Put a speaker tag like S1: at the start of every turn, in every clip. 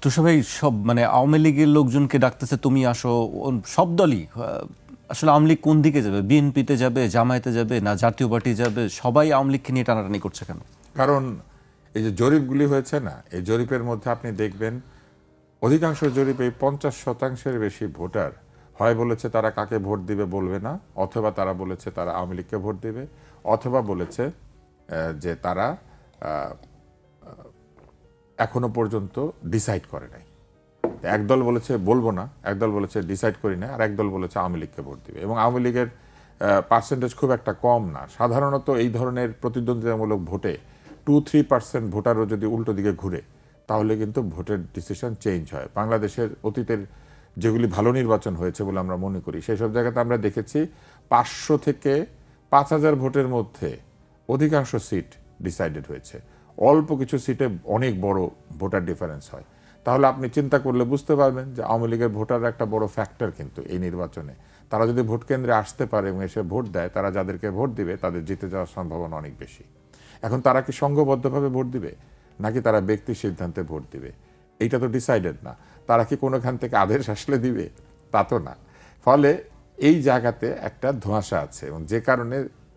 S1: তুষার ভাই, সব মানে আওয়ামী লীগের লোকজনকে ডাকতেছে তুমি আসো, সব দলই আসলে আওয়ামী লীগ কোন দিকে যাবে? বিএনপিতে যাবে, জামায়াতে যাবে, না জাতীয় পার্টি যাবে? সবাই আওয়ামী লীগকে নিয়ে টানাটানি করছে কেন?
S2: কারণ এই যে জরিপগুলি হয়েছে না, এই জরিপের মধ্যে আপনি দেখবেন অধিকাংশ জরিপে 50% বেশি ভোটার হয় বলেছে তারা কাকে ভোট দিবে বলবে না, অথবা তারা বলেছে তারা আওয়ামী লীগকে ভোট দিবে, অথবা বলেছে যে তারা এখনো পর্যন্ত ডিসাইড করে নাই। একদল বলেছে বলবো না, একদল বলেছে ডিসাইড করি না, আর একদল বলেছে আওয়ামী লীগকে ভোট দিবে। এবং আওয়ামী লীগের পার্সেন্টেজ খুব একটা কম না। সাধারণত এই ধরনের প্রতিদ্বন্দ্বিতামূলক ভোটে 2-3% ভোটারও যদি উল্টো দিকে ঘুরে তাহলে কিন্তু ভোটের ডিসিশন চেঞ্জ হয়। বাংলাদেশের অতীতের যেগুলি ভালো নির্বাচন হয়েছে বলে আমরা মনে করি, সেই সব জায়গাতে আমরা দেখেছি 500 থেকে 5000 ভোটের মধ্যে অধিকাংশ সিট ডিসাইডেড হয়েছে। অল্প কিছু সিটে অনেক বড় ভোটার ডিফারেন্স হয়। তাহলে আপনি চিন্তা করলে বুঝতে পারবেন যে আওয়ামী লীগের ভোটার একটা বড় ফ্যাক্টর কিন্তু এই নির্বাচনে। তারা যদি ভোট কেন্দ্রে আসতে পারে এবং এসে ভোট দেয়, তারা যাদেরকে ভোট দিবে তাদের জিতে যাওয়ার সম্ভাবনা অনেক বেশি। এখন তারা কি সংঘবদ্ধভাবে ভোট দিবে নাকি তারা ব্যক্তি সিদ্ধান্তে ভোট দিবে, এইটা তো ডিসাইডেড না। তারা কি কোনোখান থেকে আদেশ আসলে দিবে, তা তো না। ফলে এই জায়গাতে একটা ধোঁয়াশা আছে, এবং যে কারণে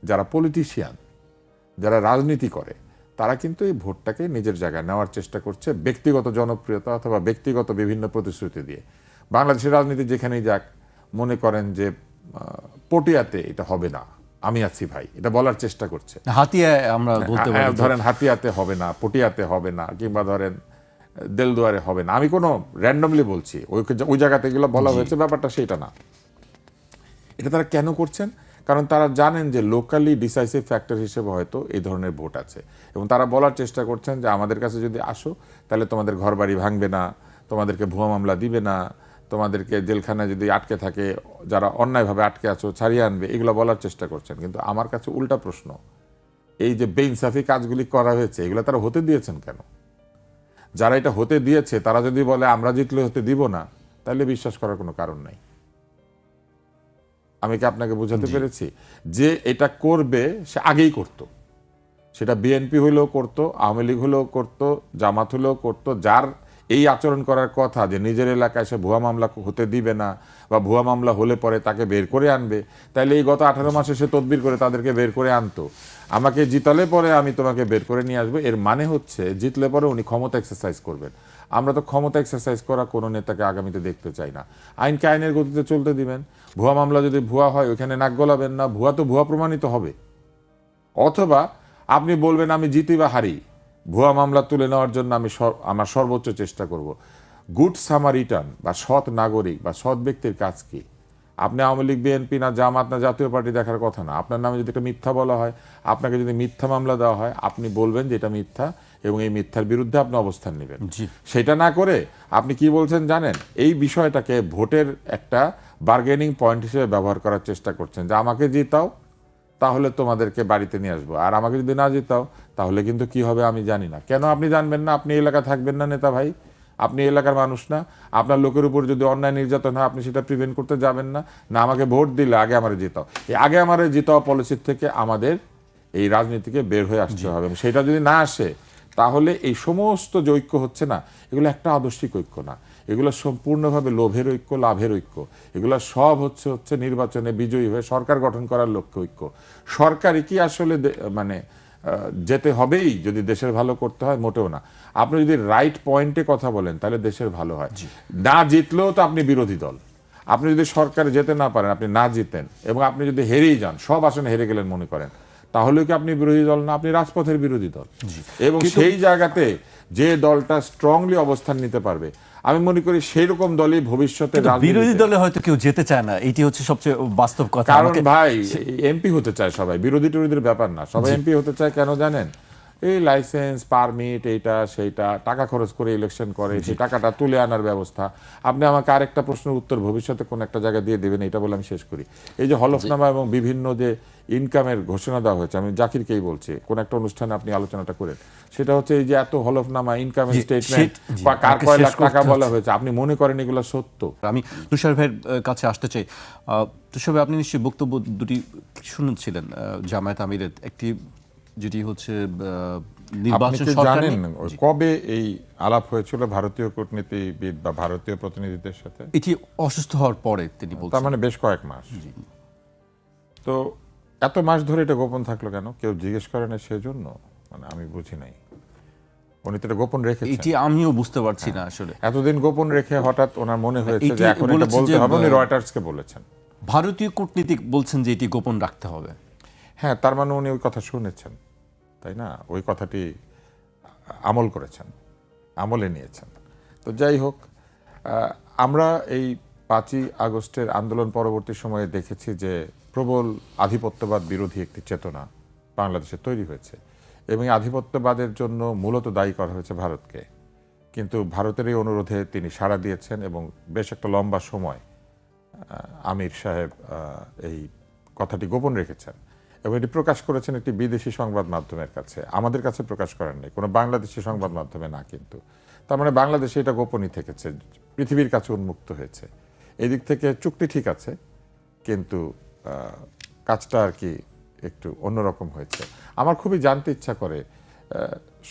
S2: যারা পলিটিশিয়ান, যারা রাজনীতি করে, তারা কিন্তু এই ভোটটাকে নিজের জায়গায় নেওয়ার চেষ্টা করছে ব্যক্তিগত জনপ্রিয়তা অথবা ব্যক্তিগত বিভিন্ন প্রতিশ্রুতি দিয়ে। বাংলাদেশের রাজনীতি যেখানেই যাক, মনে করেন যে পটিয়াতে এটা হবে না, আমি আছি ভাই, এটা বলার চেষ্টা করছে।
S1: হাতিয়ায় আমরা বলতে পারি,
S2: ধরেন হাতিয়াতে হবে না, পটিয়াতে হবে না, কিংবা ধরেন দেলদুয়ারে হবে না। আমি কোনো র্যান্ডমলি বলছি, ওই জায়গাতে এগুলো বলা হয়েছে, ব্যাপারটা সেটা না। এটা তারা কেন করছেন? কারণ তারা জানেন যে লোকালি ডিসাইসিভ ফ্যাক্টর হিসেবে হয়তো এই ধরনের ভোট আছে, এবং তারা বলার চেষ্টা করছেন যে আমাদের কাছে যদি আসো তাহলে তোমাদের ঘর বাড়ি ভাঙবে না, তোমাদেরকে ভুয়া মামলা দিবে না, তোমাদেরকে জেলখানায় যদি আটকে থাকে, যারা অন্যায়ভাবে আটকে আছো ছাড়িয়ে আনবে, এগুলো বলার চেষ্টা করছেন। কিন্তু আমার কাছে উল্টা প্রশ্ন, এই যে বেইনসাফি কাজগুলি করা হয়েছে, এগুলো তারা হতে দিয়েছেন কেন? যারা এটা হতে দিয়েছে তারা যদি বলে আমরা জিতলে হতে দিব না, তাহলে বিশ্বাস করার কোনো কারণ নাই। আমি কি আপনাকে বোঝাতে পেরেছি? যে এটা করবে সে আগেই করতো, সেটা বিএনপি হলেও করতো, আওয়ামী লীগ হলেও করতো, জামাত হলেও করতো। যার এই আচরণ করার কথা যে নিজের এলাকায় সে ভুয়া মামলা হতে দিবে না, বা ভুয়া মামলা হলে পরে তাকে বের করে আনবে, তাইলে এই গত 18 মাসে সে তদবির করে তাদেরকে বের করে আনতো। আমাকে জিতালে পরে আমি তোমাকে বের করে নিয়ে আসবো, এর মানে হচ্ছে জিতলে পরে উনি ক্ষমতা এক্সারসাইজ করবেন। আমরা তো ক্ষমতা এক্সারসাইজ করা কোনো নেতাকে আগামীতে দেখতে চাই না। আইনকে আইনের গতিতে চলতে দিবেন। ভুয়া মামলা যদি ভুয়া হয় ওইখানে নাক গলাবেন না, ভুয়া তো ভুয়া প্রমাণিত হবে। অথবা আপনি বলবেন আমি জিতি বা হারি, ভুয়া মামলা তুলে নেওয়ার জন্য আমি আমার সর্বোচ্চ চেষ্টা করব। গুড সামারিটান বা সৎ নাগরিক বা সৎ ব্যক্তির কাজ কি? আপনি আওয়ামী লীগ, বিএনপি, না জামাত, না জাতীয় পার্টি দেখার কথা না। আপনার নামে যদি একটা মিথ্যা বলা হয়, আপনাকে যদি মিথ্যা মামলা দেওয়া হয়, আপনি বলবেন যে এটা মিথ্যা, এবং এই মিথ্যার বিরুদ্ধে আপনি অবস্থান নেবেন। সেটা না করে আপনি কি বলছেন জানেন? এই বিষয়টাকে ভোটের একটা বার্গেনিং পয়েন্ট হিসেবে ব্যবহার করার চেষ্টা করছেন, যে আমাকে জিতাও তাহলে তোমাদেরকে বাড়িতে নিয়ে আসবো, আর আমাকে যদি না জিতাও তাহলে কিন্তু কি হবে আমি জানি না। কেন আপনি জানবেন না? আপনি এলাকা থাকবেন না নেতা ভাই, আপনি এলাকার মানুষ না? আপনার লোকের উপর যদি অন্যায় নির্যাতন হয় আপনি সেটা প্রিভেন্ট করতে যাবেন না? না আমাকে ভোট দিলে আগে আমারে জিতাও, এই আগে আমারে জিতাও পলিসির থেকে আমাদের এই রাজনীতিকে বের হয়ে আসতে হবে। সেটা যদি না আসে তাহলে এই সমস্ত যে ঐক্য হচ্ছে না, এগুলো একটা আদর্শিক ঐক্য না, এগুলো সম্পূর্ণভাবে লোভের ঐক্য, লাভের ঐক্য। এগুলো সব হচ্ছে নির্বাচনে বিজয়ী হয়ে সরকার গঠন করার লক্ষ্য ঐক্য। সরকারই কি আসলে মানে যেতে হবেই যদি দেশের ভালো করতে হয়? মোটেও না। আপনি যদি রাইট পয়েন্টে কথা বলেন তাহলে দেশের ভালো হয়। না জিতলেও তো আপনি বিরোধী দল। আপনি যদি সরকারে যেতে না পারেন, আপনি না জিতেন, এবং আপনি যদি হেরেই যান, সব আসনে হেরে গেলেন মনে করেন, তাহলে কি আপনি বিরোধী দল না? আপনি রাজপথের বিরোধী দল। এবং সেই জায়গাতে যে দলটা স্ট্রংলি অবস্থান নিতে পারবে, আমি মনে করি সেই রকম দলই ভবিষ্যতে
S1: বিরোধী দলে হয়তো কেউ যেতে চায় না, এটি হচ্ছে সবচেয়ে বাস্তব কথা।
S2: কারণ ভাই এমপি হতে চায় সবাই, বিরোধী টিরোধীর ব্যাপার না। সবাই এমপি হতে চায় কেন জানেন? এই লাইসেন্স, পারমিট, এইটা সেইটা টাকা খরচ করে ইলেকশন করে, সেই টাকাটা তুলে আনার ব্যবস্থা। আপনি আমাকে আরেকটা প্রশ্নের উত্তর ভবিষ্যতে কোন একটা জায়গায় দিয়ে দেবেন, এটা বলে আমি শেষ করি। এই যে হলফনামা এবং বিভিন্ন যে ইনকামের ঘোষণা দেওয়া হয়েছে, আমি জাকিরকেই বলছি, কোন একটা অনুষ্ঠানে আপনি আলোচনাটা করেন, সেটা হচ্ছে এই যে এত হলফনামা, ইনকামের স্টেটমেন্ট বা কার কয় লাখ টাকা বলা হয়েছে, আপনি মনে করেন এগুলো সত্য?
S1: আমি তুষার ভাইয়ের কাছে আসতে চাই। তুষার ভাই, আপনি নিশ্চয়ই বক্তব্য দুটি শুনেছিলেন জামায়াত আমিরের। একটি যেটি হচ্ছে
S2: আপনি
S1: নির্বাচন
S2: কি
S1: সরকার
S2: জানেন
S1: নেই।
S2: কবে এই আলাপ হয়েছিল ভারতীয় কূটনীতিবিদ বা ভারতীয় প্রতিনিধিদের সাথে?
S1: এটি অসুস্থ হওয়ার পরে তিনি
S2: তার
S1: বলছেন।
S2: মানে বেশ কয়েক মাস। তো এত মাস ধরে এটা গোপন থাকলো কেন? কেউ জিজ্ঞেস করে না সেজন্য? মানে আমি বুঝি নাই। উনি তো এটা গোপন রেখেছেন।
S1: এটি আমিও বুঝতে পারছি না আসলে।
S2: এতদিন গোপন রেখে হঠাৎ ওনার মনে হয়েছে
S1: এটি
S2: যে এখন এটা
S1: বলেছে
S2: বলতে
S1: যে,
S2: হবে, উনি রয়টার্সকে বলেছেন।
S1: ভারতীয় কূটনীতিক বলছেন যে এটি গোপন রাখতে হবে।
S2: হ্যাঁ, তার মানে উনি ওই কথা শুনেছেন, তাই না? ওই কথাটি আমল করেছেন, আমলে নিয়েছেন। তো যাই হোক, আমরা এই 5ই আগস্টের আন্দোলন পরবর্তী সময়ে দেখেছি যে প্রবল আধিপত্যবাদ বিরোধী একটি চেতনা বাংলাদেশে তৈরি হয়েছে এবং এই আধিপত্যবাদের জন্য মূলত দায়ী করা হয়েছে ভারতকে। কিন্তু ভারতের এই অনুরোধে তিনি সাড়া দিয়েছেন এবং বেশ একটা লম্বা সময় আমির সাহেব এই কথাটি গোপন রেখেছেন এবং এটি প্রকাশ করেছেন একটি বিদেশি সংবাদ মাধ্যমের কাছে, আমাদের কাছে প্রকাশ করেন নাই, কোনো বাংলাদেশি সংবাদ মাধ্যমে না। কিন্তু তার মানে বাংলাদেশে এটা গোপনই থেকেছে, পৃথিবীর কাছে উন্মুক্ত হয়েছে। এই দিক থেকে চুক্তি ঠিক আছে, কিন্তু কাজটা আর কি একটু অন্যরকম হয়েছে। আমার খুবই জানতে ইচ্ছা করে,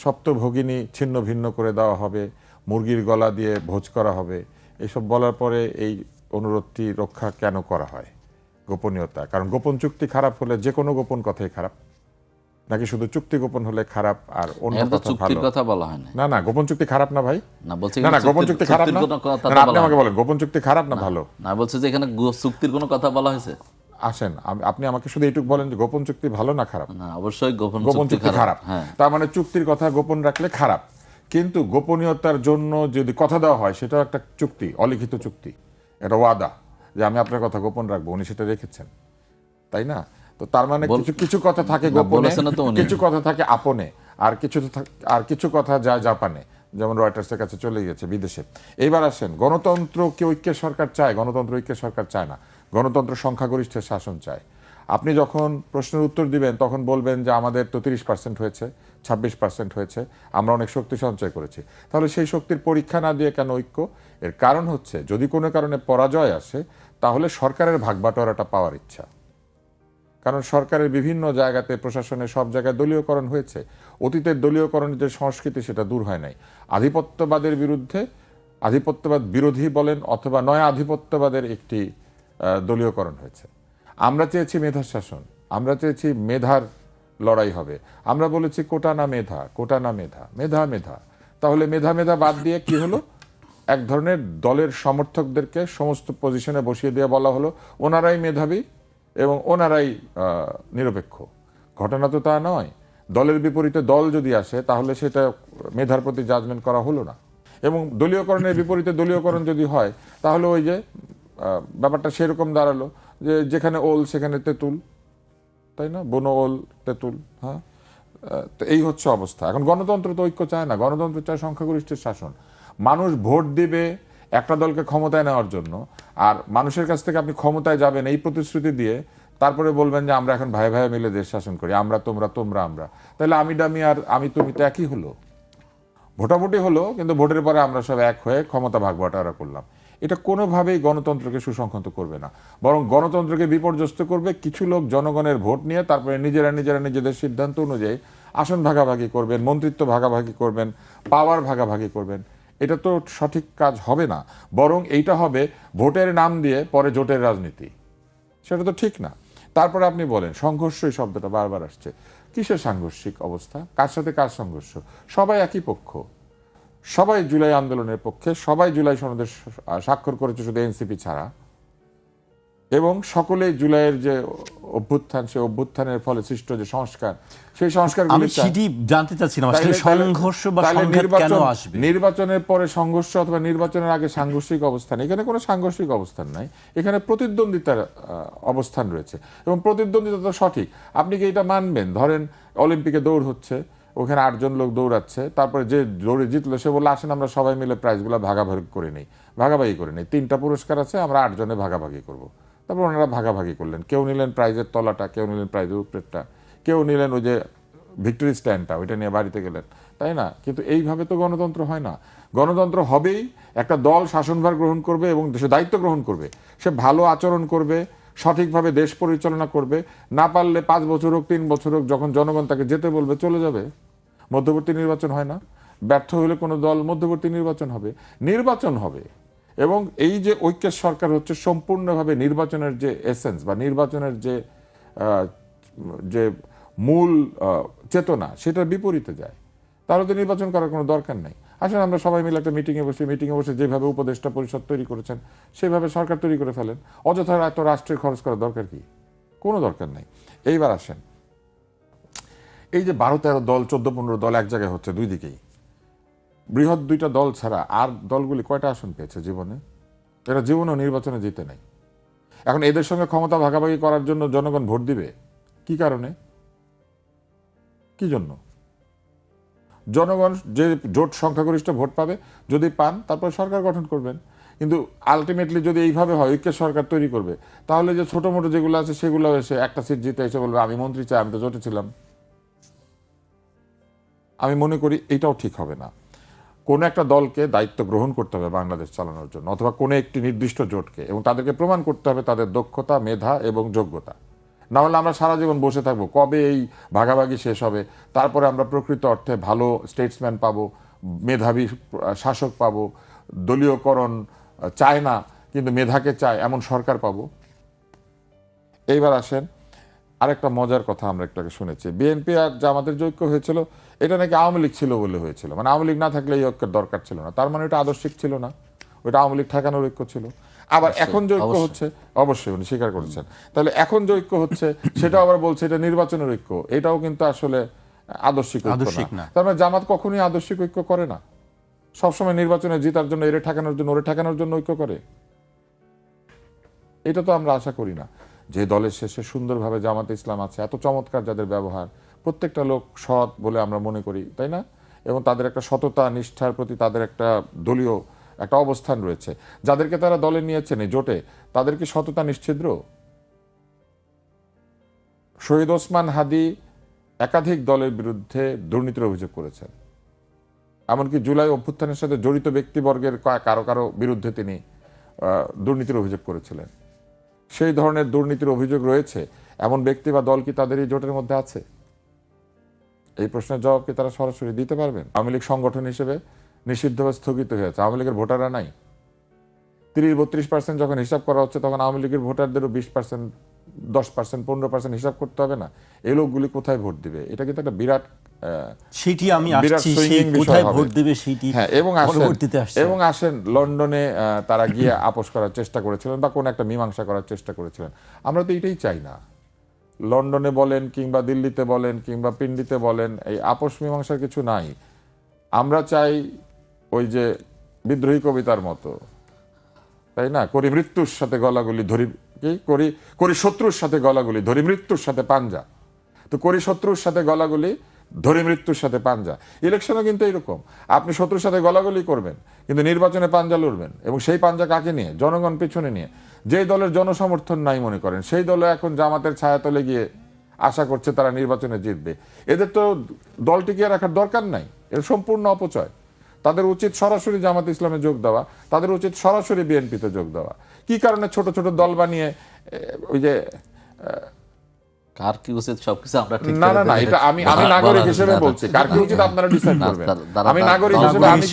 S2: সপ্তভগিনী ছিন্ন ভিন্ন করে দেওয়া হবে, মুরগির গলা দিয়ে ভোজ করা হবে, এসব বলার পরে এই অনুরোধটি রক্ষা কেন করা হয়? গোপনীয়তা। কারণ গোপন চুক্তি খারাপ হলে যে কোনো গোপন কথাই খারাপ, নাকি শুধু চুক্তি গোপন হলে খারাপ আর অন্য
S3: এখানে তো
S2: কথা
S3: চুক্তির
S2: ভালো?
S3: কথা বলা হয় না।
S2: না না, গোপন চুক্তি খারাপ না ভাই।
S3: না বলছে
S2: না না,
S3: এখানে
S2: গোপন চুক্তি খারাপ না।
S3: চুক্তির কোনো কথা
S2: না,
S3: তো
S2: আপনি
S3: বলা
S2: আমাকে
S3: হয়
S2: বলেন গোপন চুক্তি খারাপ না ভালো?
S3: না। না বলছে যে এখানে চুক্তির কোনো কথা বলা হয়েছে।
S2: আসেন, আপনি আমাকে শুধু এইটুকু বলেন যে গোপন চুক্তি ভালো না খারাপ?
S3: না, অবশ্যই গোপন
S2: গোপন
S3: চুক্তি
S2: চুক্তি খারাপ।
S3: হ্যাঁ,
S2: তার মানে চুক্তির কথা গোপন রাখলে খারাপ, কিন্তু গোপনীয়তার জন্য যদি কথা দেওয়া হয় সেটাও একটা চুক্তি, অলিখিত চুক্তি, এটা ওয়াদা যে আমি আপনার কথা গোপন রাখবো। উনি সেটা রেখেছেন, তাই না? তো তার মানে কিছু কিছু কথা থাকে গোপনে,
S3: বলেছেন না তো উনি।
S2: কিছু কথা থাকে আপনে, আর কিছু কথা যায় জাপানে, যেমন রয়টার্সের কাছে চলে গেছে বিদেশে। এইবার আসেন, গণতন্ত্র কি ঐক্যের সরকার চায়? গণতন্ত্র ঐক্যের সরকার চায় না। গণতন্ত্র সংখ্যাগরিষ্ঠের শাসন চায়। আপনি যখন প্রশ্নের উত্তর দিবেন তখন বলবেন যে আমাদের তো 30% হয়েছে, 26% হয়েছে, আমরা অনেক শক্তি সঞ্চয় করেছি। তাহলে সেই শক্তির পরীক্ষা না দিয়ে কেন ঐক্য? এর কারণ হচ্ছে যদি কোনো কারণে পরাজয় আসে তাহলে সরকারের ভাগবাটোয়ারাটা পাওয়ার ইচ্ছা। কারণ সরকারের বিভিন্ন জায়গাতে, প্রশাসনের সব জায়গায় দলীয়করণ হয়েছে। অতীতের দলীয়করণের যে সংস্কৃতি সেটা দূর হয় নাই। আধিপত্যবাদের বিরুদ্ধে, আধিপত্যবাদ বিরোধী বলেন অথবা নয়া আধিপত্যবাদের একটি দলীয়করণ হয়েছে। আমরা চেয়েছি মেধার শাসন, আমরা চেয়েছি মেধার লড়াই হবে। আমরা বলেছি কোটা না মেধা, কোটা না মেধা, মেধা মেধা। তাহলে মেধা মেধা বাদ দিয়ে কি হলো? এক ধরনের দলের সমর্থকদেরকে সমস্ত পজিশনে বসিয়ে দিয়ে বলা হলো ওনারাই মেধাবী এবং ওনারাই নিরপেক্ষ। ঘটনা তো তা নয়। দলের বিপরীতে দল যদি আসে তাহলে সেটা মেধার প্রতি জাজমেন্ট করা হলো না। এবং দলীয়করণের বিপরীতে দলীয়করণ যদি হয় তাহলে ওই যে ব্যাপারটা সেরকম দাঁড়ালো যে যেখানে ওল সেখানে তেঁতুল, তাই না? বনো ওল তেঁতুল। হ্যাঁ, তো এই হচ্ছে অবস্থা। এখন গণতন্ত্র তো ঐক্য চায় না, গণতন্ত্র চায় সংখ্যাগরিষ্ঠের শাসন। মানুষ ভোট দিবে একটা দলকে ক্ষমতায় নেওয়ার জন্য, আর মানুষের কাছ থেকে আপনি ক্ষমতায় যাবেন এই প্রতিশ্রুতি দিয়ে তারপরে বলবেন যে আমরা এখন ভাই ভাই মিলে দেশ শাসন করি, আমরা তোমরা তোমরা আমরা। তাহলে আমি ডামি আর আমি তুমি তো একই হলো। ভোটাভুটি হলো, কিন্তু ভোটের পরে আমরা সব এক হয়ে ক্ষমতা ভাগ-বাটোয়ারা করলাম। এটা কোনোভাবেই গণতন্ত্রকে সুসংহত করবে না, বরং গণতন্ত্রকে বিপর্যস্ত করবে। কিছু লোক জনগণের ভোট নিয়ে তারপরে নিজেরা নিজেদের সিদ্ধান্ত অনুযায়ী আসন ভাগাভাগি করবেন, মন্ত্রিত্ব ভাগাভাগি করবেন, পাওয়ার ভাগাভাগি করবেন। এটা তো সঠিক কাজ হবে না, বরং এইটা হবে ভোটের নাম দিয়ে পরে জোটের রাজনীতি। সেটা তো ঠিক না। তারপরে আপনি বলেন সংঘর্ষ, এই শব্দটা বারবার আসছে। কিসের সাংঘর্ষিক অবস্থা? কার সাথে কার সংঘর্ষ? সবাই একই পক্ষ, সবাই জুলাই আন্দোলনের পক্ষে, সবাই জুলাই সনদে স্বাক্ষর করেছে শুধু এনসিপি ছাড়া, এবং সকলেই জুলাইয়ের যে অভ্যুত্থান, সেই অভ্যুত্থানের ফলে সৃষ্ট যে সংস্কার, সেই সংস্কারগুলো
S1: আমি সেটি জানতে চাচ্ছিলাম আসলে সংঘর্ষ বা সংঘাত কেন আসবে?
S2: নির্বাচনের পরে সংঘর্ষ অথবা নির্বাচনের আগে সাংঘর্ষিক অবস্থান, এখানে কোনো সাংঘর্ষিক অবস্থান নাই। এখানে প্রতিদ্বন্দ্বিতার অবস্থান রয়েছে এবং প্রতিদ্বন্দ্বিতা তো সঠিক। আপনি কি এটা মানবেন? ধরেন অলিম্পিকে দৌড় হচ্ছে, ওখানে 8 জন লোক দৌড়াচ্ছে, তারপরে যে দৌড়ে জিতলো সে বললো আসেন আমরা সবাই মিলে প্রাইজগুলো ভাগাভাগি করে নিই। 3টা পুরস্কার আছে, আমরা 8 জনে ভাগাভাগি করব। তারপর ওনারা ভাগাভাগি করলেন। কেউ নিলেন প্রাইজের তলাটা, কেউ নিলেন প্রাইজের উপরেরটা, কেউ নিলেন ওই যে ভিক্টরি স্ট্যান্ডটা, ওইটা নিয়ে বাড়িতে গেলেন, তাই না? কিন্তু এইভাবে তো গণতন্ত্র হয় না। গণতন্ত্র হবেই একটা দল শাসনভার গ্রহণ করবে এবং সে দায়িত্ব গ্রহণ করবে, সে ভালো আচরণ করবে, সঠিকভাবে দেশ পরিচালনা করবে। না পারলে 5 বছর হোক, 3 বছর হোক, যখন জনগণ তাকে যেতে বলবে চলে যাবে। মধ্যবর্তী নির্বাচন হয় না? ব্যর্থ হলে কোনো দল মধ্যবর্তী নির্বাচন হবে এবং এই যে ঐক্যের সরকার হচ্ছে সম্পূর্ণভাবে নির্বাচনের যে এসেন্স বা নির্বাচনের যে মূল চেতনা সেটার বিপরীতে যায়। তাহলে তো নির্বাচন করার কোনো দরকার নেই। আসলে আমরা সবাই মিলে একটা মিটিংয়ে বসে যেভাবে উপদেষ্টা পরিষদ তৈরি করেছেন সেভাবে সরকার তৈরি করে ফেলেন। অযথা এত রাষ্ট্রের খরচ করার দরকার কি? কোনো দরকার নেই। এইবার আসেন, এই যে 12-13 দল 14-15 দল এক জায়গায় হচ্ছে দুই দিকেই, বৃহৎ দুইটা দল ছাড়া আর দলগুলি কয়টা আসন পেয়েছে জীবনে? এরা জীবনেও নির্বাচনে জিতে নাই। এখন এদের সঙ্গে ক্ষমতা ভাগাভাগি করার জন্য জনগণ ভোট দিবে কি কারণে? কি জন্য? জনগণ যে জোট সংখ্যাগরিষ্ঠ ভোট পাবে, যদি পান তারপর সরকার গঠন করবেন। কিন্তু আলটিমেটলি যদি এইভাবে হয় ঐক্যের সরকার তৈরি করবে, তাহলে যে ছোট মোটো যেগুলো আছে সেগুলো এসে একটা সিট জিতে এসে বলবে আমি মন্ত্রী চাই, আমি তো জোটে ছিলাম। আমি মনে করি এটাও ঠিক হবে না। কোনো একটা দলকে দায়িত্ব গ্রহণ করতে হবে বাংলাদেশ চালানোর জন্য, অথবা কোনো একটি নির্দিষ্ট জোটকে, এবং তাদেরকে প্রমাণ করতে হবে তাদের দক্ষতা, মেধা এবং যোগ্যতা। না হলে আমরা সারা জীবন বসে থাকবো, কবে এই ভাগাভাগি শেষ হবে, তারপরে আমরা প্রকৃত অর্থে ভালো স্টেটসম্যান পাবো, মেধাবী শাসক পাবো, দলীয়করণ চায় না কিন্তু মেধাকে চায় এমন সরকার পাবো। এইবার আসেন, আরেকটা মজার কথা আমরা একটু আগে শুনেছি, বিএনপি আর জামাতের যে ঐক্য হয়েছিল এটা নাকি আওয়ামী লীগ ছিল বলে হয়েছিল, মানে আওয়ামী লীগ না থাকলে এই ঐক্যের দরকার ছিল না। তার মানে এটা আদর্শিক ছিল না, ওইটা আওয়ামী লীগ ঠেকানোর ঐক্য ছিল। আবার এখন যে ঐক্য হচ্ছে, অবশ্যই উনি স্বীকার করেছেন, তাহলে এখন যে ঐক্য হচ্ছে সেটাও আবার বলছে এটা নির্বাচনের ঐক্য, এটাও কিন্তু আসলে আদর্শিক ঐক্য না। তার মানে জামাত কখনোই আদর্শিক ঐক্য করে না, সবসময় নির্বাচনে জেতার জন্য এরে ঠেকানোর জন্য ওরে ঠেকানোর জন্য ঐক্য করে। এটা তো আমরা আশা করি না। যে দলের শেষে সুন্দরভাবে জামাতে ইসলাম আছে, এত চমৎকার যাদের ব্যবহার, প্রত্যেকটা লোক সৎ বলে আমরা মনে করি, তাই না? এবং তাদের একটা সততা নিষ্ঠার প্রতি তাদের একটা দলীয় একটা অবস্থান রয়েছে, যাদেরকে তারা দলে নিয়েছেন এই জোটে, তাদের কি সততা নিশ্ছিদ্র? শহীদ ওসমান হাদি একাধিক দলের বিরুদ্ধে দুর্নীতির অভিযোগ করেছেন, এমনকি জুলাই অভ্যুত্থানের সাথে জড়িত ব্যক্তিবর্গের কারো কারো বিরুদ্ধে তিনি দুর্নীতির অভিযোগ করেছিলেন। সেই ধরনের দুর্নীতির অভিযোগ রয়েছে এমন ব্যক্তি বা দল কি তাদের এই জোটের মধ্যে আছে? এই প্রশ্নের জবাব কি তারা সরাসরি দিতে পারবেন? আওয়ামী লীগ সংগঠন হিসেবে নিষিদ্ধ বা স্থগিত হয়েছে, আওয়ামী লীগের ভোটাররা নাই। 30-32% যখন হিসাব করা হচ্ছে তখন আওয়ামী লীগের ভোটারদেরও 20%, 10%, 15% হিসাব করতে হবে না? এই লোকগুলি কোথায় ভোট দিবে? এটা কিন্তু একটা বিরাট
S1: সেটি আমি আসছি, সেই কোথায় ভোট দিবে সেটি পরবর্তীতে আসছে।
S2: এবং আসেন, লন্ডনে তারা গিয়ে আপোষ করার চেষ্টা করেছিলেন বা কোন একটা মীমাংসা করার চেষ্টা করেছিলেন। আমরা তো এটাই চাই না। লন্ডনে বলেন কিংবা দিল্লিতে বলেন কিংবা পিন্ডিতে বলেন, এই আপোষ মীমাংসার কিছু নাই। আমরা চাই ওই যে বিদ্রোহী কবিতার মতো, তাই না, করি মৃত্যুর সাথে গলাগুলি ধরি, কি করি শত্রুর সাথে গলাগুলি ধরি মৃত্যুর সাথে পাঞ্জা। তো করি শত্রুর সাথে গলাগুলি ধরি মৃত্যুর সাথে পাঞ্জা। ইলেকশনও কিন্তু এরকম, আপনি শত্রুর সাথে গলাগলি করবেন কিন্তু নির্বাচনে পাঞ্জা লড়বেন, এবং সেই পাঞ্জা কাকে নিয়ে? জনগণ পিছনে নিয়ে। যেই দলের জনসমর্থন নাই মনে করেন, সেই দলে এখন জামাতের ছায়াতলে গিয়ে আশা করছে তারা নির্বাচনে জিতবে। এদের তো দল টিকিয়ে রাখার দরকার নাই, এর সম্পূর্ণ অপচয়। তাদের উচিত সরাসরি জামাত ইসলামে যোগ দেওয়া, তাদের উচিত সরাসরি বিএনপিতে যোগ দেওয়া। কি কারণে ছোট ছোট দল বানিয়ে ওই যে
S3: কার কি উচিত সবকিছু আমরা ঠিক
S2: না না না, এটা আমি নাগরিক হিসেবে বলছি, কার কি উচিত আপনারা ডিসাইড করবেন। আমি নাগরিক হিসেবে আমি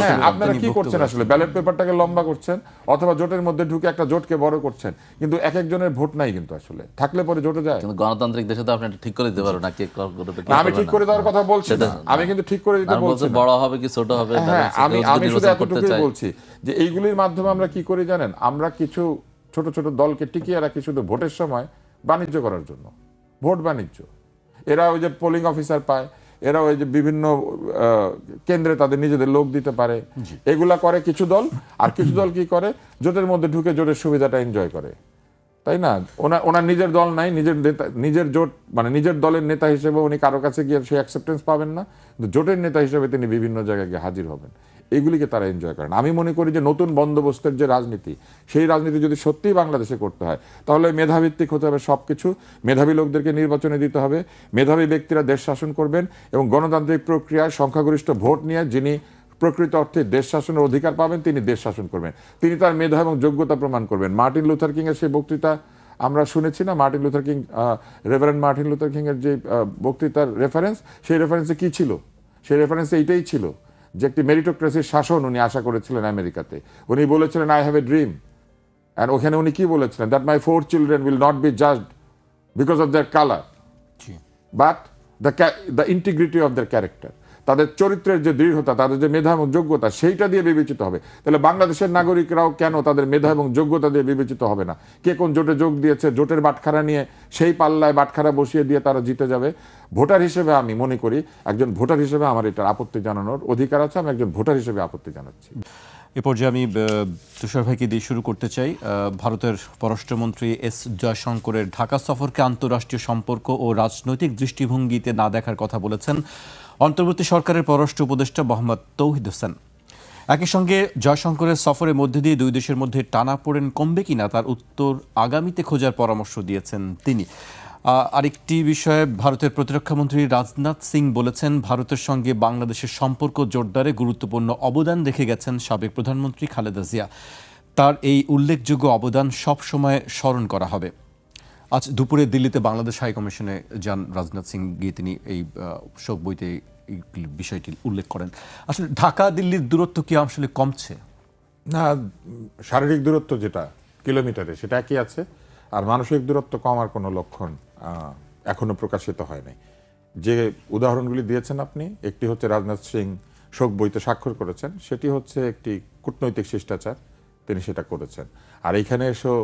S2: হ্যাঁ, আপনারা কি করছেন আসলে? ব্যালট পেপারটাকে লম্বা করছেন অথবা জোটের মধ্যে ঢুকে একটা জোটকে বড় করছেন, কিন্তু এক একজনের ভোট নাই কিন্তু আসলে, থাকলে পরে জোটে যায়।
S3: কিন্তু গণতান্ত্রিক দেশে তো আপনি এটা ঠিক করে দিতে পারবেন না, কে করবে কি।
S2: আমি ঠিক করে দেওয়ার কথা বলছি না, আমি কিন্তু ঠিক করে দিতে বলছি না।
S3: বড় হবে কি ছোট হবে,
S2: হ্যাঁ, আমি শুধু এতটুকুই বলছি যে এইগুলির মাধ্যমে আমরা কি করি জানেন? আমরা কিছু ছোট ছোট দলকে টিকিয়ে রাখি শুধু ভোটের সময় বাণিজ্য করার জন্য, ভোট বাণিজ্য। এরা ওই যে পোলিং অফিসার পায়, এরা ওই যে বিভিন্ন কেন্দ্রে তাদের নিজেদের লোক দিতে পারে, এগুলা করে কিছু দল। আর কিছু দল কি করে? জোটের মধ্যে ঢুকে জোটের সুবিধাটা এনজয় করে, তাই না? ওনার নিজের দল নাই, নিজের জোট মানে নিজের দলের নেতা হিসেবে উনি কারো কাছে গিয়ে সেই অ্যাকসেপ্টেন্স পাবেন না, কিন্তু জোটের নেতা হিসেবে তিনি বিভিন্ন জায়গায় গিয়ে হাজির হবেন। এগুলিকে তারা এনজয় করেন। আমি মনে করি যে নতুন বন্দোবস্তের যে রাজনীতি, সেই রাজনীতি যদি সত্যিই বাংলাদেশে করতে হয় তাহলে মেধাভিত্তিক হতে হবে সবকিছু। মেধাবী লোকদেরকে নির্বাচনে দিতে হবে, মেধাবী ব্যক্তিরা দেশ শাসন করবেন, এবং গণতান্ত্রিক প্রক্রিয়ায় সংখ্যাগরিষ্ঠ ভোট নিয়ে যিনি প্রকৃত অর্থে দেশ শাসনের অধিকার পাবেন তিনি দেশ শাসন করবেন, তিনি তার মেধা এবং যোগ্যতা প্রমাণ করবেন। মার্টিন লুথার কিং এর সেই বক্তৃতা আমরা শুনেছি না Martin Luther king, reverend Martin Luther king এর যে বক্তৃতার রেফারেন্স, সেই রেফারেন্সে কি ছিল? সেই রেফারেন্সে এইটাই ছিল যে একটি মেরিটোক্রেসির শাসন উনি আশা করেছিলেন আমেরিকাতে। উনি বলেছিলেন I have a dream, and ওখানে উনি কি বলেছিলেন? That my 4 children will not be judged because of their colour, but the integrity of their character. তাদের চরিত্রের যে দৃঢ়তা, তাদের যে মেধা এবং যোগ্যতা, সেইটা দিয়ে বিবেচিত হবে। তাহলে বাংলাদেশের নাগরিকরাও কেন তাদের মেধা এবং যোগ্যতা দিয়ে বিবেচিত হবে না? কে কোন জোটে যোগ দিয়েছে, জোটের বাটখারা নিয়ে সেই পাল্লায় বাটখারা বসিয়ে দিয়ে তারা জিতে যাবে? ভোটার হিসেবে আমি মনে করি, একজন ভোটার হিসেবে আমার এটার আপত্তি জানানোর অধিকার আছে। আমি একজন ভোটার হিসেবে আপত্তি জানাচ্ছি।
S1: এ পর্যায়ে আমি তুষার ভাইকে দিয়ে শুরু করতে চাই। ভারতের পররাষ্ট্রমন্ত্রী এস জয়শঙ্করের ঢাকা সফরকে আন্তঃরাষ্ট্রীয় সম্পর্ক ও রাজনৈতিক দৃষ্টিভঙ্গিতে না দেখার কথা বলেছেন অন্তর্বর্তী সরকারের পররাষ্ট্র উপদেষ্টা মোহাম্মদ তৌহিদ হোসেন। একই সঙ্গে জয়শঙ্করের সফরের মধ্যে দিয়ে দুই দেশের মধ্যে টানাপোড়েন কমবে কিনা তার উত্তর আগামীতে খোঁজার পরামর্শ দিয়েছেন তিনি। আরেকটি বিষয়ে ভারতের প্রতিরক্ষামন্ত্রী রাজনাথ সিং বলেছেন, ভারতের সঙ্গে বাংলাদেশের সম্পর্ক জোরদারে গুরুত্বপূর্ণ অবদান রেখে গেছেন সাবেক প্রধানমন্ত্রী খালেদা জিয়া। তার এই উল্লেখযোগ্য অবদান সব সময় স্মরণ করা হবে। আজ দুপুরে দিল্লিতে বাংলাদেশ হাই কমিশনে যান রাজনাথ সিং, গিয়ে তিনি এই শোক বইতে এই বিষয়টি উল্লেখ করেন। আসলে ঢাকা দিল্লির দূরত্ব কি আসলে কমছে?
S2: না, শারীরিক দূরত্ব যেটা কিলোমিটারে সেটা একই আছে, আর মানসিক দূরত্ব কমার কোনো লক্ষণ এখনো প্রকাশিত হয় নাই। যে উদাহরণগুলি দিয়েছেন আপনি, একটি হচ্ছে রাজনাথ সিং শোক বইতে স্বাক্ষর করেছেন, সেটি হচ্ছে একটি কূটনৈতিক শিষ্টাচার, তিনি সেটা করেছেন। আর এইখানে এসেও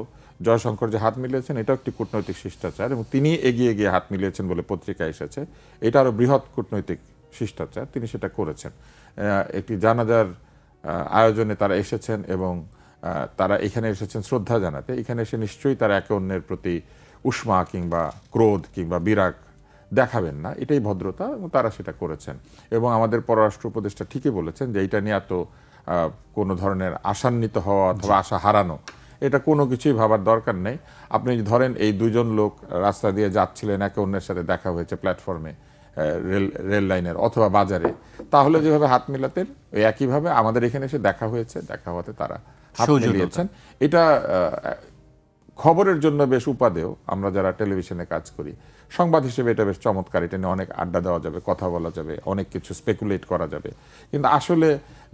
S2: জয়শঙ্কর যে হাত মিলিয়েছেন, এটাও একটি কূটনৈতিক শিষ্টাচার, এবং তিনি এগিয়ে গিয়ে হাত মিলিয়েছেন বলে পত্রিকা এসেছে। এটা আরও বৃহৎ কূটনৈতিক শিষ্টাচার, তিনি সেটা করেছেন। একটি জানাজার আয়োজনে তারা এসেছেন এবং তারা এখানে এসেছেন শ্রদ্ধা জানাতে। এখানে এসে নিশ্চয়ই তারা একে অন্যের প্রতি উষ্মা কিংবা ক্রোধ কিংবা বিরাগ দেখাবেন না, এটাই ভদ্রতা, এবং তারা সেটা করেছেন। এবং আমাদের পররাষ্ট্র উপদেষ্টা ঠিকই বলেছেন যে এইটা নিয়ে এত কোনো ধরনের আশান্বিত হওয়া অথবা আশা হারানো, এটা কোনো কিছুই ভাবার দরকার নেই। আপনি ধরেন এই দুজন লোক রাস্তা দিয়ে যাচ্ছিলেন, একে অন্যের সাথে দেখা হয়েছে প্ল্যাটফর্মে, রেল লাইনের অথবা বাজারে, তাহলে যেভাবে হাত মিলাতেন ওই একইভাবে আমাদের এখানে এসে দেখা হয়েছে, দেখা হওয়াতে তারা হাত মিলিয়েছেন। এটা খবরের জন্য বেশ উপাদেয়। আমরা যারা টেলিভিশনে কাজ করি, সংবাদ হিসেবে এটা বেশ চমৎকার, এটা নিয়ে অনেক আড্ডা দেওয়া যাবে, কথা বলা যাবে, অনেক কিছু স্পেকুলেট করা যাবে। কিন্তু আসলে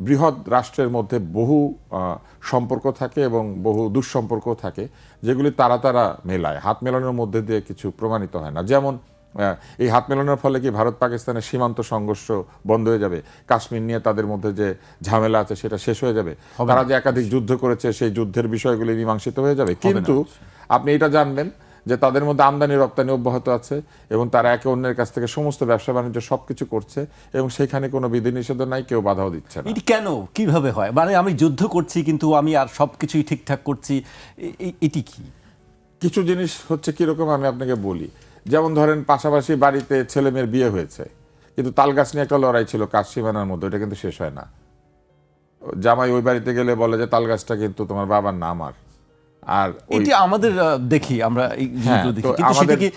S2: বৃহৎ রাষ্ট্রের মধ্যে বহু সম্পর্ক থাকে এবং বহু দুঃসম্পর্ক থাকে, যেগুলি তারা মেলায়। হাত মেলানোর মধ্যে দিয়ে কিছু প্রমাণিত হয় না। যেমন এই হাত মেলানোর ফলে কি ভারত পাকিস্তানের সীমান্ত সংঘর্ষ বন্ধ হয়ে যাবে? কাশ্মীর নিয়ে তাদের মধ্যে যে ঝামেলা আছে সেটা শেষ হয়ে যাবে? তারা যে একাধিক যুদ্ধ করেছে সেই যুদ্ধের বিষয়গুলি মীমাংসিত হয়ে যাবে? কিন্তু আপনি এটা জানবেন যে তাদের মধ্যে আমদানি রপ্তানি অব্যাহত আছে এবং তারা একে অন্যের কাছ থেকে সমস্ত ব্যবসা বাণিজ্য সবকিছু করছে, এবং সেখানে কোনো বিধিনিষেধ নাই, কেউ বাধাও দিচ্ছে না।
S1: এটি কেন, কিভাবে হয়? মানে আমি যুদ্ধ করছি কিন্তু আমি আর সবকিছুই ঠিকঠাক করছি, এটি কি?
S2: কিছু জিনিস হচ্ছে কিরকম আমি আপনাকে বলি। যেমন ধরেন পাশাপাশি বাড়িতে ছেলে মেয়ের বিয়ে হয়েছে, কিন্তু তালগাছ নিয়ে একটা লড়াই ছিল কাশ সীমানার মধ্যে, ওটা কিন্তু শেষ হয় না। জামাই ওই বাড়িতে গেলে বলে যে তালগাছটা কিন্তু তোমার বাবার না আমার। আর
S1: এটি আমাদের দেখি, আমরা এই জিনিসগুলো দেখি, কিন্তু সেটা কি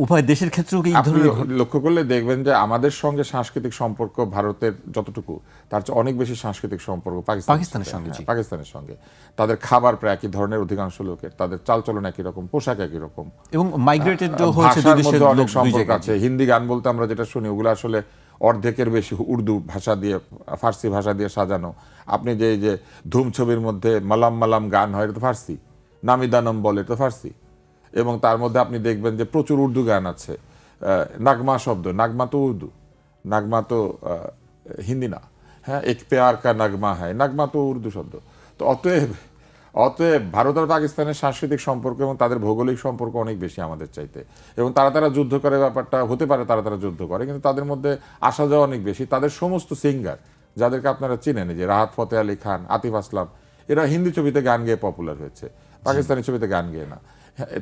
S1: উভয় দেশের ক্ষেত্রেও কি এই ধরনের?
S2: লক্ষ্য করলে দেখবেন যে আমাদের সঙ্গে সাংস্কৃতিক সম্পর্ক ভারতের যতটুকু, তার চেয়ে অনেক বেশি সাংস্কৃতিক সম্পর্ক পাকিস্তানের সঙ্গে। পাকিস্তানের সঙ্গে তাদের খাবার প্রায় একই ধরনের, অধিকাংশ লোকের তাদের চালচলন একই রকম, পোশাক একই রকম,
S1: এবং মাইগ্রেটেড হয়েছে দুই দেশের
S2: অনেক
S1: লোক,
S2: সম্পর্ক আছে। হিন্দি গান বলতে আমরা যেটা শুনি, ওগুলো আসলে অর্ধেকের বেশি উর্দু ভাষা দিয়ে, ফার্সি ভাষা দিয়ে সাজানো। আপনি যে ধুম ছবির মধ্যে মালাম মালাম গান হয়, এটা তো ফার্সি। নামিদানম বলে, এটা তো ফার্সি। এবং তার মধ্যে আপনি দেখবেন যে প্রচুর উর্দু গান আছে। নাগমা শব্দ, নাগমা তো উর্দু, নাগমা তো হিন্দি না। হ্যাঁ, এক প্যার কা নাগমা হয়, নাগমা তো উর্দু শব্দ। তো অতএব ভারত আর পাকিস্তানের সাংস্কৃতিক সম্পর্ক এবং তাদের ভৌগোলিক সম্পর্ক অনেক বেশি আমাদের চাইতে। এবং তারা যুদ্ধ করে, ব্যাপারটা হতে পারে তারা যুদ্ধ করে, কিন্তু তাদের মধ্যে আসা যাওয়া অনেক বেশি। তাদের সমস্ত সিঙ্গার, যাদেরকে আপনারা চিনেন, যে রাহাত ফতে আলী খান, আতিফ আসলাম, এরা হিন্দি ছবিতে গান গেয়ে পপুলার হয়েছে, পাকিস্তানি ছবিতে গান গেয়ে না।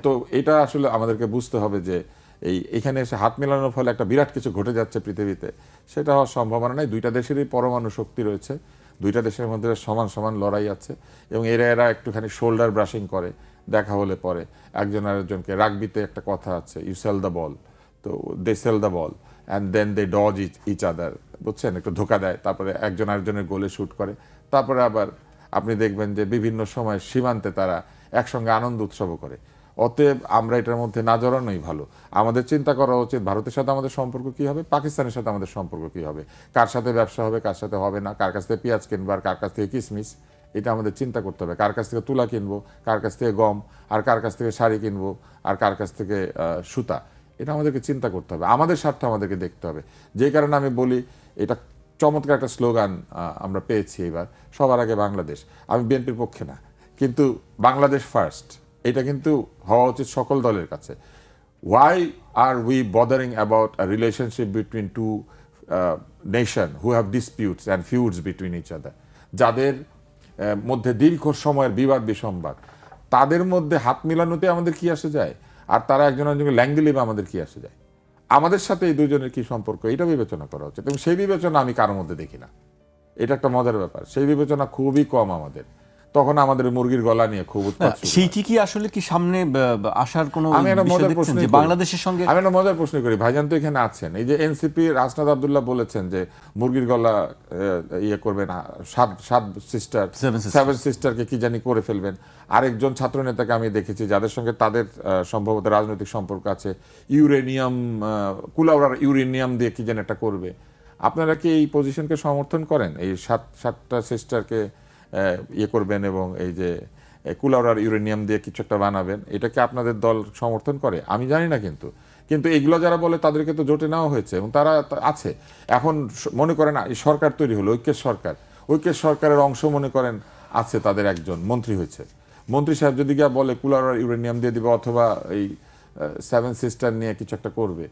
S2: তো এটা আসলে আমাদেরকে বুঝতে হবে যে এইখানে এসে হাত মেলানোর ফলে একটা বিরাট কিছু ঘটে যাচ্ছে পৃথিবীতে, সেটা হওয়ার সম্ভাবনা নাই। দুইটা দেশেরই পরমাণু শক্তি রয়েছে, দুইটা দেশের মধ্যে সমান সমান লড়াই আছে, এবং এরা একটুখানি শোল্ডার ব্রাশিং করে, দেখা হলে পরে একজন আরেকজনকে। রাগবিতে একটা কথা আছে, ইউ সেল দ্য বল, তো they sell the ball and then they dodge each other, বুঝছেন, একটু ধোকা দেয়, তারপরে একজন আরেকজনের গোলে শুট করে। তারপরে আবার আপনি দেখবেন যে বিভিন্ন সময় সীমান্তে তারা একসঙ্গে আনন্দ উৎসবও করে। অতএব আমরা এটার মধ্যে না জড়ানোই ভালো। আমাদের চিন্তা করা উচিত ভারতের সাথে আমাদের সম্পর্ক কি হবে, পাকিস্তানের সাথে আমাদের সম্পর্ক কি হবে, কার সাথে ব্যবসা হবে, কার সাথে হবে না, কার কাছ থেকে পেঁয়াজ কিনবো আর কার কাছ থেকে কিশমিশ, এটা আমাদের চিন্তা করতে হবে। কার কাছ থেকে তুলা কিনবো, কার কাছ থেকে গম, আর কার কাছ থেকে শাড়ি কিনবো, আর কার কাছ থেকে সুতা, এটা আমাদেরকে চিন্তা করতে হবে। আমাদের স্বার্থ আমাদেরকে দেখতে হবে। যে কারণে আমি বলি এটা চমৎকার একটা স্লোগান আমরা পেয়েছি এবার, সবার আগে বাংলাদেশ। আমি বিএনপির পক্ষে না, কিন্তু বাংলাদেশ ফার্স্ট এটা কিন্তু হওয়া উচিত সকল দলের কাছে। Why are we bothering about a relationship between two nation who have disputes and feuds between each other? যাদের মধ্যে দীর্ঘ সময়ের বিবাদ বিসম্বাদ, তাদের মধ্যে হাত মিলানোতে আমাদের কি আসে যায়, আর তারা একজন একজনকে ল্যাঙ্গুয়েজ দিলে আমাদের কি আসে যায়, আমাদের সাথে এই দুজনের কি সম্পর্ক, এটা বিবেচনা করা উচিত। এবং সেই বিবেচনা আমি কারোর মধ্যে দেখি না। এটা একটা মজার ব্যাপার, সেই বিবেচনা খুবই কম আমাদের। তখন আমাদের মুরগির গলা নিয়ে খুব উৎপাত শুরু হয়।
S1: সেইটি কি আসলে কি সামনে আসার কোনো
S2: আমি একটা
S1: বিষয়
S2: মজার
S1: দেখছেন
S2: প্রশ্ন
S1: যে বাংলাদেশের সঙ্গে?
S2: আমি একটা মজার প্রশ্ন করি, ভাইজান তো এখানে আছেন, এই যে এনসিপি রাজনাথ আব্দুল্লাহ বলেছেন যে মুরগির গলা ইয়ে করবেন, সাত সিস্টার সেভেন সিস্টারকে কি জানি করে ফেলবেন। আরেকজন ছাত্র নেতাকে আমি দেখেছি যাদের সঙ্গে তাদের সম্ভবত রাজনৈতিক সম্পর্ক আছে, ইউরেনিয়াম, কুলাউড়ার ইউরেনিয়াম দিয়ে কি জানি একটা করবে। আপনারা কি এই পজিশনকে সমর্থন করেন, এই সাতটা সিস্টারকে ইয়ে করবেন এবং এই যে কুলাউড়ার ইউরেনিয়াম দিয়ে কিছু একটা বানাবেন, এটাকে আপনাদের দল সমর্থন করে? আমি জানি না, কিন্তু এগুলো যারা বলে তাদেরকে তো জোটে নেওয়া হয়েছে এবং তারা আছে। এখন মনে করেন এই সরকার তৈরি হলো, ঐক্যের সরকারের অংশ মনে করেন আছে, তাদের একজন মন্ত্রী হয়েছে। মন্ত্রী সাহেব যদি গিয়ে বলে কুলাউড়ার ইউরেনিয়াম দিয়ে দিবে অথবা এই সেভেন সিস্টার নিয়ে কিছু একটা করবে,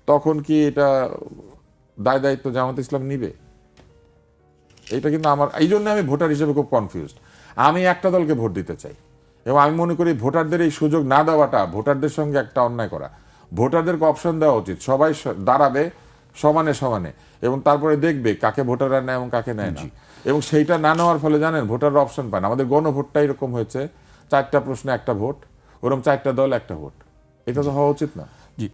S2: তখন কি এটা দায়িত্ব জামাত ইসলাম নিবে? এটা কিন্তু আমার, এই জন্য আমি ভোটার হিসেবে খুব কনফিউজড। আমি একটা দলকে ভোট দিতে চাই এবং আমি মনে করি ভোটারদের এই সুযোগ না দেওয়াটা ভোটারদের সঙ্গে একটা অন্যায় করা। ভোটারদেরকে অপশন দেওয়া উচিত, সবাই দাঁড়াবে সমানে সমানে এবং তারপরে দেখবে কাকে ভোটাররা নেয় এবং কাকে নেয় না। এবং সেইটা না নেওয়ার ফলে জানেন ভোটাররা অপশন পায় না। আমাদের গণভোটটা এরকম হয়েছে, 4টা প্রশ্নে একটা ভোট, ওরকম 4টা দল একটা ভোট। এটা তো হওয়া উচিত না।
S1: জি।